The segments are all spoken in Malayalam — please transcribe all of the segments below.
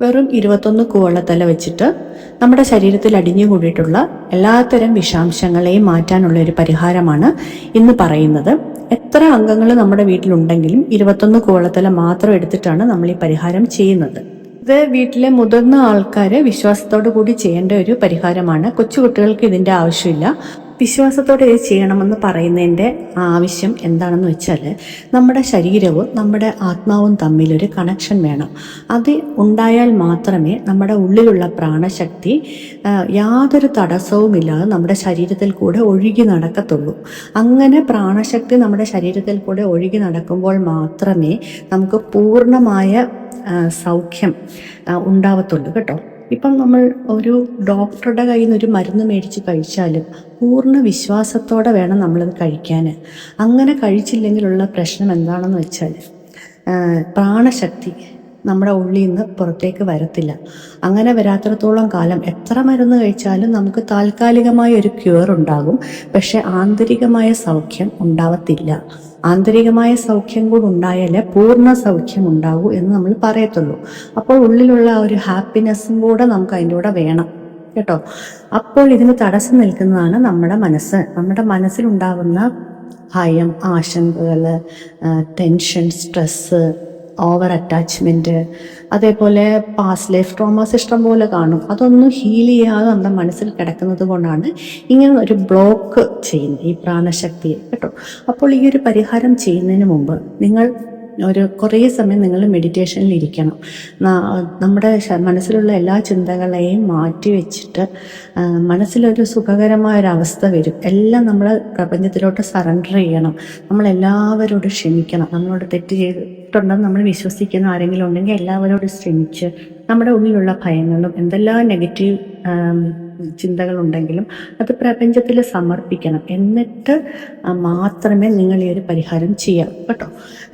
വെറും 21 കൂവളത്തല വെച്ചിട്ട് നമ്മുടെ ശരീരത്തിൽ അടിഞ്ഞു കൂടിയിട്ടുള്ള എല്ലാത്തരം വിഷാംശങ്ങളെയും മാറ്റാനുള്ള ഒരു പരിഹാരമാണ് ഇന്ന് പറയുന്നത്. എത്ര അംഗങ്ങൾ നമ്മുടെ വീട്ടിലുണ്ടെങ്കിലും 21 കൂവളത്തല മാത്രം എടുത്തിട്ടാണ് നമ്മൾ ഈ പരിഹാരം ചെയ്യുന്നത്. ഇത് വീട്ടിലെ മുതിർന്ന ആൾക്കാര് വിശ്വാസത്തോടു കൂടി ചെയ്യേണ്ട ഒരു പരിഹാരമാണ്. കൊച്ചുകുട്ടികൾക്ക് ഇതിന്റെ ആവശ്യമില്ല. വിശ്വാസത്തോടെ ഇത് ചെയ്യണമെന്ന് പറയുന്നതിൻ്റെ ആവശ്യം എന്താണെന്ന് വെച്ചാൽ, നമ്മുടെ ശരീരവും നമ്മുടെ ആത്മാവും തമ്മിലൊരു കണക്ഷൻ വേണം. അത് ഉണ്ടായാൽ മാത്രമേ നമ്മുടെ ഉള്ളിലുള്ള പ്രാണശക്തി യാതൊരു തടസ്സവുമില്ലാതെ നമ്മുടെ ശരീരത്തിൽ കൂടെ ഒഴുകി നടക്കത്തുള്ളൂ. അങ്ങനെ പ്രാണശക്തി നമ്മുടെ ശരീരത്തിൽ കൂടെ ഒഴുകി നടക്കുമ്പോൾ മാത്രമേ നമുക്ക് പൂർണ്ണമായ സൗഖ്യം ഉണ്ടാവത്തുള്ളൂ കേട്ടോ. ഇപ്പം നമ്മൾ ഒരു ഡോക്ടറുടെ കയ്യിൽ നിന്ന് ഒരു മരുന്ന് മേടിച്ച് കഴിച്ചാലും പൂർണ്ണ വിശ്വാസത്തോടെ വേണം നമ്മളത് കഴിക്കാൻ. അങ്ങനെ കഴിച്ചില്ലെങ്കിലുള്ള പ്രശ്നം എന്താണെന്ന് വെച്ചാൽ, പ്രാണശക്തി നമ്മുടെ ഉള്ളിൽ നിന്ന് പുറത്തേക്ക് വരത്തില്ല. അങ്ങനെ വരാത്തിടത്തോളം കാലം എത്ര മരുന്ന് കഴിച്ചാലും നമുക്ക് താൽക്കാലികമായ ഒരു ക്യൂർ ഉണ്ടാകും, പക്ഷെ ആന്തരികമായ സൗഖ്യം ഉണ്ടാവത്തില്ല. ആന്തരികമായ സൗഖ്യം കൂടെ ഉണ്ടായാലേ പൂർണ്ണ സൗഖ്യം ഉണ്ടാകൂ എന്ന് നമ്മൾ പറയത്തുള്ളൂ. അപ്പോൾ ഉള്ളിലുള്ള ആ ഒരു ഹാപ്പിനെസ്സും കൂടെ നമുക്ക് അതിൻ്റെ കൂടെ വേണം കേട്ടോ. അപ്പോൾ ഇതിന് തടസ്സം നിൽക്കുന്നതാണ് നമ്മുടെ മനസ്സ്. നമ്മുടെ മനസ്സിലുണ്ടാകുന്ന ഭയം, ആശങ്കകൾ, ടെൻഷൻ, സ്ട്രെസ്സ്, ഓവർ അറ്റാച്ച്മെൻറ്റ്, അതേപോലെ പാസ്റ്റ് ലൈഫ് ട്രോമാസ് ഇഷ്ടം പോലെ കാണും. അതൊന്നും ഹീൽ ചെയ്യാതെ നമ്മുടെ മനസ്സിൽ കിടക്കുന്നത് കൊണ്ടാണ് ഇങ്ങനെ ഒരു ബ്ലോക്ക് ചെയ്യുന്നത് ഈ പ്രാണശക്തിയെ കേട്ടോ. അപ്പോൾ ഈ ഒരു പരിഹാരം ചെയ്യുന്നതിന് മുമ്പ് നിങ്ങൾ കുറേ സമയം നിങ്ങൾ മെഡിറ്റേഷനിൽ ഇരിക്കണം. നമ്മുടെ മനസ്സിലുള്ള എല്ലാ ചിന്തകളെയും മാറ്റി വെച്ചിട്ട് മനസ്സിലൊരു സുഖകരമായൊരവസ്ഥ വരും. എല്ലാം നമ്മൾ പ്രപഞ്ചത്തിലോട്ട് സറണ്ടർ ചെയ്യണം. നമ്മളെല്ലാവരോടും ക്ഷമിക്കണം. നമ്മളോട് തെറ്റ് ചെയ്തിട്ടുണ്ടെന്ന് നമ്മൾ വിശ്വസിക്കുന്ന ആരെങ്കിലും ഉണ്ടെങ്കിൽ എല്ലാവരോടും ശ്രമിച്ച് നമ്മുടെ ഉള്ളിലുള്ള ഭയങ്ങളും എന്തെല്ലാം നെഗറ്റീവ് ചിന്തകളുണ്ടെങ്കിലും അത് പ്രപഞ്ചത്തിൽ സമർപ്പിക്കണം. എന്നിട്ട് മാത്രമേ നിങ്ങൾ ഈ ഒരു പരിഹാരം ചെയ്യാവൂ കേട്ടോ.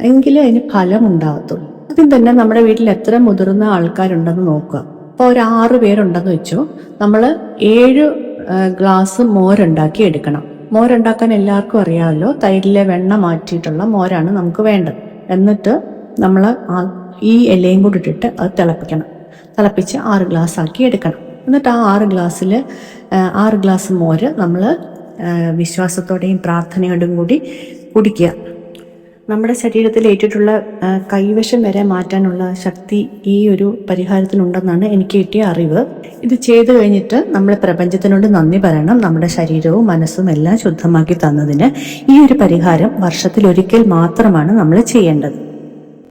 എങ്കിലേ അതിന് ഫലം ഉണ്ടാകത്തുള്ളൂ. ആദ്യം തന്നെ നമ്മുടെ വീട്ടിൽ എത്ര മുതിർന്ന ആൾക്കാരുണ്ടെന്ന് നോക്കുക. ഇപ്പോൾ ഒരു 6 പേരുണ്ടെന്ന് വെച്ചു. നമ്മൾ 7 ഗ്ലാസ് മോരുണ്ടാക്കി എടുക്കണം. മോരുണ്ടാക്കാൻ എല്ലാവർക്കും അറിയാമല്ലോ, തൈരിലെ വെണ്ണ മാറ്റിയിട്ടുള്ള മോരാണ് നമുക്ക് വേണ്ടത്. എന്നിട്ട് നമ്മൾ ഈ ഇലയും കൂടി ഇട്ടിട്ട് അത് തിളപ്പിച്ച് 6 ഗ്ലാസ് ആക്കി എടുക്കണം. എന്നിട്ട് ആ 6 ഗ്ലാസ് മോര് നമ്മൾ വിശ്വാസത്തോടെയും പ്രാർത്ഥനയോടും കൂടി കുടിക്കുക. നമ്മുടെ ശരീരത്തിൽ ഏറ്റിട്ടുള്ള കൈവശം വരെ മാറ്റാനുള്ള ശക്തി ഈ ഒരു പരിഹാരത്തിനുണ്ടെന്നാണ് എനിക്ക് കിട്ടിയ അറിവ്. ഇത് ചെയ്തു കഴിഞ്ഞിട്ട് നമ്മൾ പ്രപഞ്ചത്തിനോട് നന്ദി പറയണം, നമ്മുടെ ശരീരവും മനസ്സും എല്ലാം ശുദ്ധമാക്കി തന്നതിന്. ഈ ഒരു പരിഹാരം വർഷത്തിൽ ഒരിക്കൽ മാത്രമാണ് നമ്മൾ ചെയ്യേണ്ടത്.